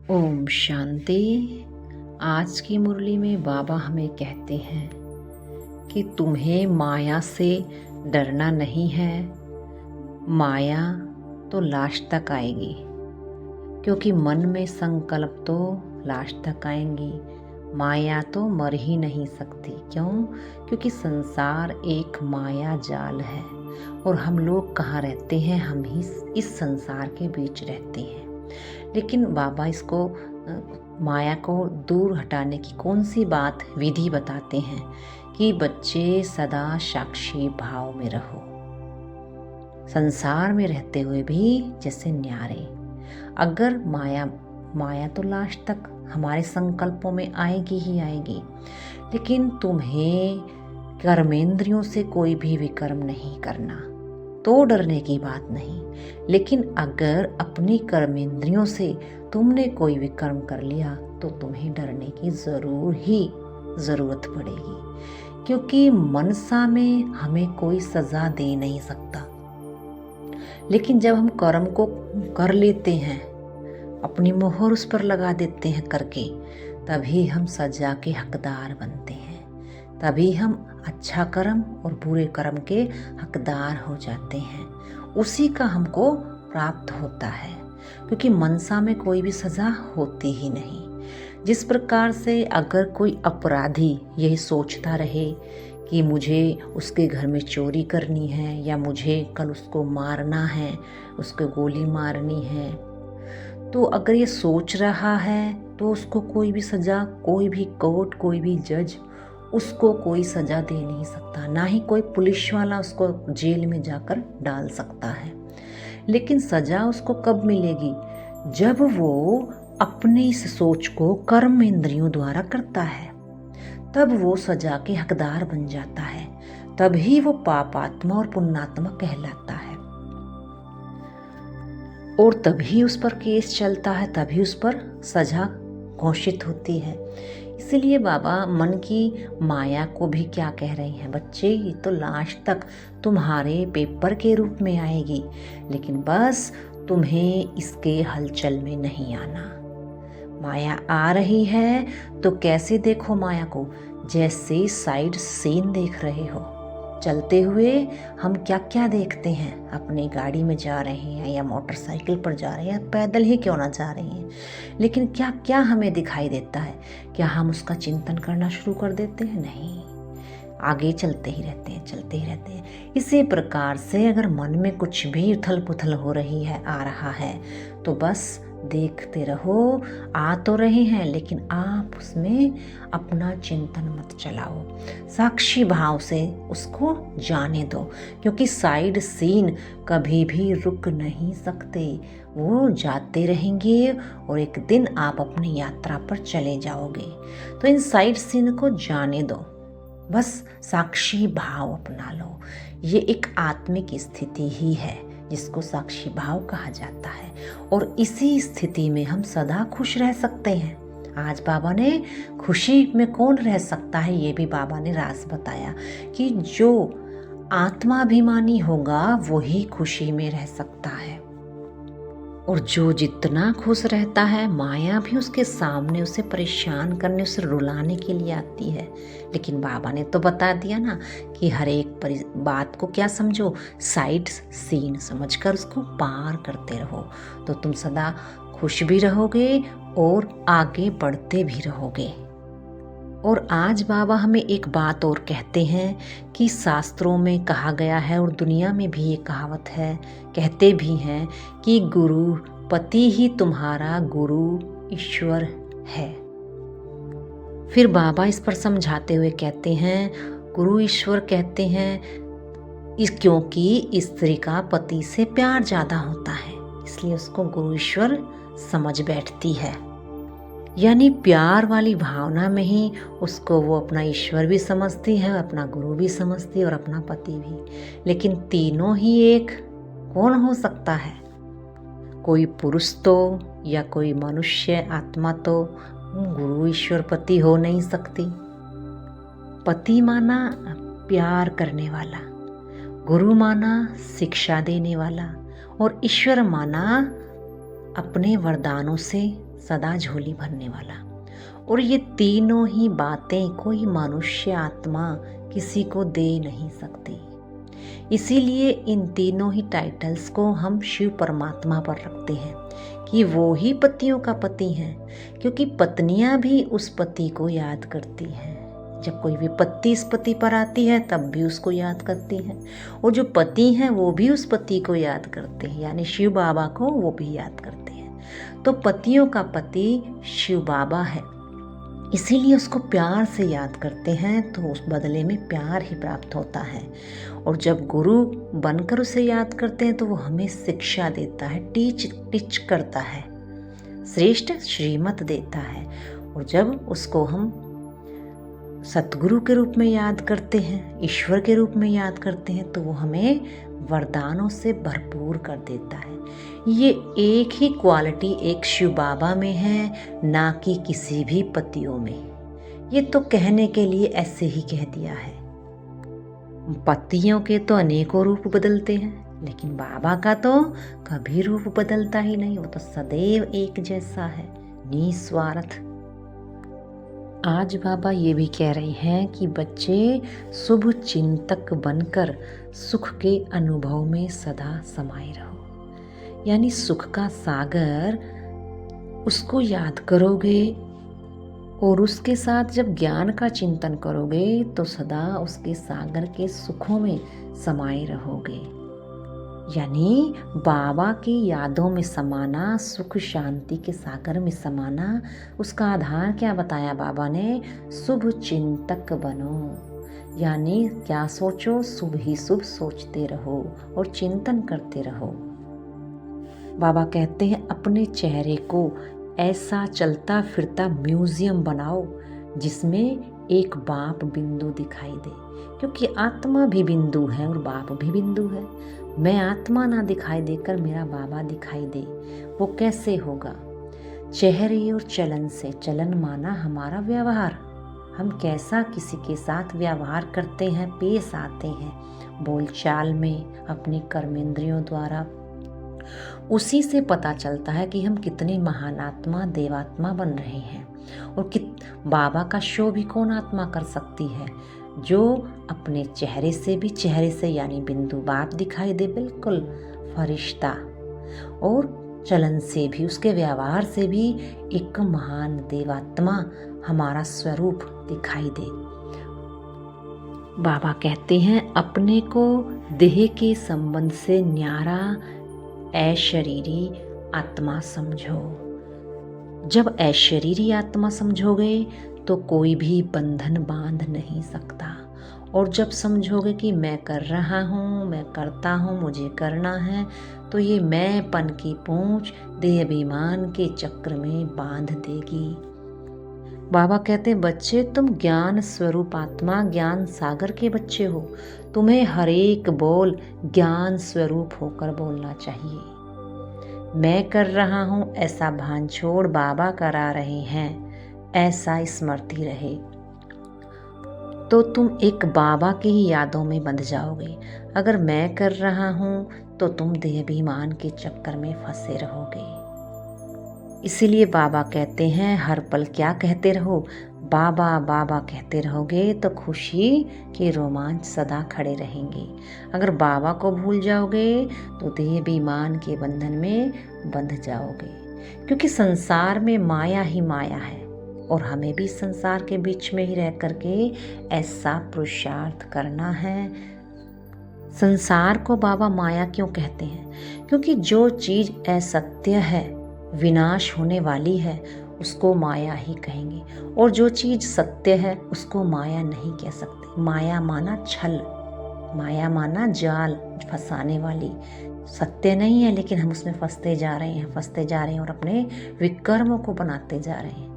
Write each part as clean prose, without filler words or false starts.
ओम शांति। आज की मुरली में बाबा हमें कहते हैं कि तुम्हें माया से डरना नहीं है। माया तो लास्ट तक आएगी, क्योंकि मन में संकल्प तो लास्ट तक आएंगी। माया तो मर ही नहीं सकती। क्यों? क्योंकि संसार एक माया जाल है और हम लोग कहाँ रहते हैं? हम ही इस संसार के बीच रहते हैं। लेकिन बाबा इसको माया को दूर हटाने की कौन सी बात विधि बताते हैं कि बच्चे सदा साक्षी भाव में रहो, संसार में रहते हुए भी जैसे न्यारे। अगर माया तो लास्ट तक हमारे संकल्पों में आएगी ही आएगी, लेकिन तुम्हें कर्मेंद्रियों से कोई भी विकर्म नहीं करना, तो डरने की बात नहीं। लेकिन अगर अपनी कर्मेंद्रियों से तुमने कोई विकर्म कर लिया तो तुम्हें डरने की ज़रूरत पड़ेगी, क्योंकि मनसा में हमें कोई सज़ा दे नहीं सकता। लेकिन जब हम कर्म को कर लेते हैं, अपनी मोहर उस पर लगा देते हैं करके, तभी हम सजा के हकदार बनते हैं। तभी हम अच्छा कर्म और बुरे कर्म के हकदार हो जाते हैं। उसी का हमको प्राप्त होता है, क्योंकि मनसा में कोई भी सज़ा होती ही नहीं। जिस प्रकार से अगर कोई अपराधी यही सोचता रहे कि मुझे उसके घर में चोरी करनी है या मुझे कल उसको मारना है, उसको गोली मारनी है, तो अगर ये सोच रहा है तो उसको कोई भी सज़ा, कोई भी कोर्ट, कोई भी जज उसको कोई सज़ा दे नहीं सकता। ना ही कोई पुलिस वाला उसको जेल में जाकर डाल सकता है। लेकिन सज़ा उसको कब मिलेगी? जब वो अपनी इस सोच को कर्म इंद्रियों द्वारा करता है, तब वो सज़ा के हकदार बन जाता है। तभी वो पापात्मा और पुण्यात्मा कहलाता है और तभी उस पर केस चलता है, तभी उस पर सज़ा घोषित होती है। इसलिए बाबा मन की माया को भी क्या कह रहे हैं? बच्चे, ये तो लास्ट तक तुम्हारे पेपर के रूप में आएगी, लेकिन बस तुम्हें इसके हलचल में नहीं आना। माया आ रही है तो कैसे देखो माया को? जैसे साइड सीन देख रहे हो। चलते हुए हम क्या क्या देखते हैं? अपनी गाड़ी में जा रहे हैं या मोटरसाइकिल पर जा रहे हैं, पैदल ही क्यों ना जा रहे हैं, लेकिन क्या क्या हमें दिखाई देता है? क्या हम उसका चिंतन करना शुरू कर देते हैं? नहीं, आगे चलते ही रहते हैं। इसी प्रकार से अगर मन में कुछ भी उथल पुथल हो रही है, आ रहा है, तो बस देखते रहो। आ तो रहे हैं, लेकिन आप उसमें अपना चिंतन मत चलाओ। साक्षी भाव से उसको जाने दो, क्योंकि साइड सीन कभी भी रुक नहीं सकते। वो जाते रहेंगे और एक दिन आप अपनी यात्रा पर चले जाओगे। तो इन साइड सीन को जाने दो, बस साक्षी भाव अपना लो। ये एक आत्मिक स्थिति ही है जिसको साक्षी भाव कहा जाता है, और इसी स्थिति में हम सदा खुश रह सकते हैं। आज बाबा ने खुशी में कौन रह सकता है, ये भी बाबा ने राज बताया कि जो आत्माभिमानी होगा वही खुशी में रह सकता है, और जो जितना खुश रहता है, माया भी उसके सामने उसे परेशान करने, उसे रुलाने के लिए आती है। लेकिन बाबा ने तो बता दिया ना कि हर एक बात को क्या समझो, साइड सीन समझकर उसको पार करते रहो, तो तुम सदा खुश भी रहोगे और आगे बढ़ते भी रहोगे। और आज बाबा हमें एक बात और कहते हैं कि शास्त्रों में कहा गया है और दुनिया में भी ये कहावत है, कहते भी हैं कि गुरु पति ही तुम्हारा गुरु ईश्वर है। फिर बाबा इस पर समझाते हुए कहते हैं, गुरु ईश्वर कहते हैं क्योंकि स्त्री का पति से प्यार ज़्यादा होता है, इसलिए उसको गुरु ईश्वर समझ बैठती है। यानी प्यार वाली भावना में ही उसको वो अपना ईश्वर भी समझती है, अपना गुरु भी समझती है और अपना पति भी। लेकिन तीनों ही एक कौन हो सकता है? कोई पुरुष तो या कोई मनुष्य आत्मा तो गुरु ईश्वर पति हो नहीं सकती। पति माना प्यार करने वाला, गुरु माना शिक्षा देने वाला, और ईश्वर माना अपने वरदानों से सदा झोली भरने वाला। और ये तीनों ही बातें कोई मनुष्य आत्मा किसी को दे नहीं सकती। इसीलिए इन तीनों ही टाइटल्स को हम शिव परमात्मा पर रखते हैं कि वो ही पतियों का पति हैं, क्योंकि पत्नियां भी उस पति को याद करती हैं। जब कोई विपत्ति इस पति पर आती है तब भी उसको याद करती हैं, और जो पति हैं वो भी उस पति को याद करते हैं, यानी शिव बाबा को वो भी याद करते हैं। तो पतियों का पति शिव बाबा है, इसीलिए उसको प्यार से याद करते हैं तो उस बदले में प्यार ही प्राप्त होता है। और जब गुरु बनकर उसे याद करते हैं तो वो हमें शिक्षा देता है, टीच करता है, श्रेष्ठ श्रीमत देता है। और जब उसको हम सतगुरु के रूप में याद करते हैं, ईश्वर के रूप में याद करते हैं, तो वो हमें वरदानों से भरपूर कर देता है। ये एक ही क्वालिटी एक शिव बाबा में है, ना कि किसी भी पतियों में। ये तो कहने के लिए ऐसे ही कह दिया है। पतियों के तो अनेकों रूप बदलते हैं, लेकिन बाबा का तो कभी रूप बदलता ही नहीं। वो तो सदैव एक जैसा है, निस्वार्थ। आज बाबा ये भी कह रहे हैं कि बच्चे शुभ चिंतक बनकर सुख के अनुभव में सदा समाये रहो। यानी सुख का सागर उसको याद करोगे और उसके साथ जब ज्ञान का चिंतन करोगे तो सदा उसके सागर के सुखों में समाये रहोगे। यानी बाबा की यादों में समाना, सुख शांति के सागर में समाना, उसका आधार क्या बताया बाबा ने? शुभ चिंतक बनो। यानी क्या सोचो? शुभ ही शुभ सोचते रहो और चिंतन करते रहो। बाबा कहते हैं अपने चेहरे को ऐसा चलता फिरता म्यूजियम बनाओ जिसमें एक बाप बिंदु दिखाई दे, क्योंकि आत्मा भी बिंदु है और बाप भी बिंदु है। मैं आत्मा ना दिखाई देकर मेरा बाबा दिखाई दे, वो कैसे होगा? चेहरे और चलन से। चलन माना हमारा व्यवहार, हम कैसा किसी के साथ व्यवहार करते हैं, पेश आते हैं बोलचाल में, अपनी कर्मेंद्रियों द्वारा। उसी से पता चलता है कि हम कितने महान आत्मा, देवात्मा बन रहे हैं। और बाबा का शो भी कौन आत्मा कर सकती है? जो अपने चेहरे से भी, चेहरे से यानी बिंदु बाप दिखाई दे, बिल्कुल फरिश्ता, और चलन से भी, उसके व्यवहार से भी एक महान देवात्मा हमारा स्वरूप दिखाई दे। बाबा कहते हैं अपने को देह के संबंध से न्यारा अशरीरी आत्मा समझो। जब अशरीरी आत्मा समझोगे तो कोई भी बंधन बांध नहीं सकता। और जब समझोगे कि मैं कर रहा हूँ, मैं करता हूँ, मुझे करना है, तो ये मैंपन की पूंछ देह अभिमान के चक्र में बांध देगी। बाबा कहते हैं बच्चे तुम ज्ञान स्वरूप आत्मा, ज्ञान सागर के बच्चे हो। तुम्हें हर एक बोल ज्ञान स्वरूप होकर बोलना चाहिए। मैं कर रहा हूँ ऐसा भान छोड़ बाबा करा रहे हैं, ऐसा स्मृति रहे, तो तुम एक बाबा की ही यादों में बंध जाओगे। अगर मैं कर रहा हूँ तो तुम देहाभिमान के चक्कर में फंसे रहोगे। इसीलिए बाबा कहते हैं हर पल क्या कहते रहो? बाबा बाबा कहते रहोगे तो खुशी के रोमांच सदा खड़े रहेंगे। अगर बाबा को भूल जाओगे तो देहाभिमान के बंधन में बंध जाओगे, क्योंकि संसार में माया ही माया है और हमें भी संसार के बीच में ही रह करके ऐसा पुरुषार्थ करना है। संसार को बाबा माया क्यों कहते हैं? क्योंकि जो चीज़ असत्य है, विनाश होने वाली है, उसको माया ही कहेंगे, और जो चीज़ सत्य है उसको माया नहीं कह सकते। माया माना छल, माया माना जाल, फंसाने वाली। सत्य नहीं है लेकिन हम उसमें फंसते जा रहे हैं और अपने विकर्मों को बनाते जा रहे हैं।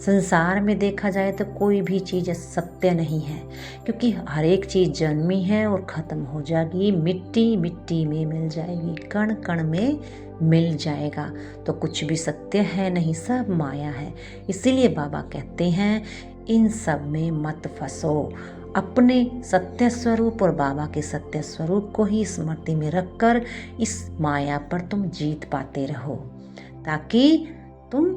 संसार में देखा जाए तो कोई भी चीज़ सत्य नहीं है, क्योंकि हर एक चीज़ जन्मी है और ख़त्म हो जाएगी, मिट्टी मिट्टी में मिल जाएगी, कण कण में मिल जाएगा। तो कुछ भी सत्य है नहीं, सब माया है। इसीलिए बाबा कहते हैं इन सब में मत फंसो। अपने सत्य स्वरूप और बाबा के सत्य स्वरूप को ही स्मृति में रखकर इस माया पर तुम जीत पाते रहो, ताकि तुम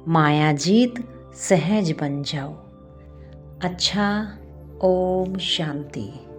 माया जीत सहज बन जाओ। अच्छा, ओम शांति।